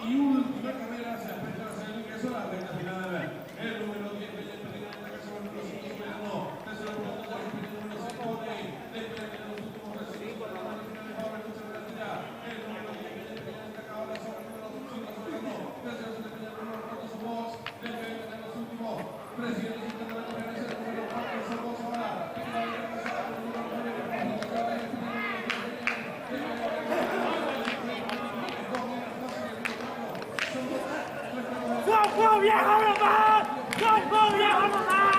Y última carrera se aprecia hacia el ingreso a la recta final. El número 10, Bella Pereira, en la casa número 5, superando. Tercero, punto, el número 5, de Pereira, los últimos recintos para la final de Pablo, se retira. El número 10, Bella Pereira, en la acaba de sobre el número 5, superando. Tercero, se depende del número 4, su voz. De Pereira, en los últimos. Presidente, intenta la conferencia, el número 4, su voz ahora. ¡Go, viejo, mamá! ¡Go, viejo, mamá!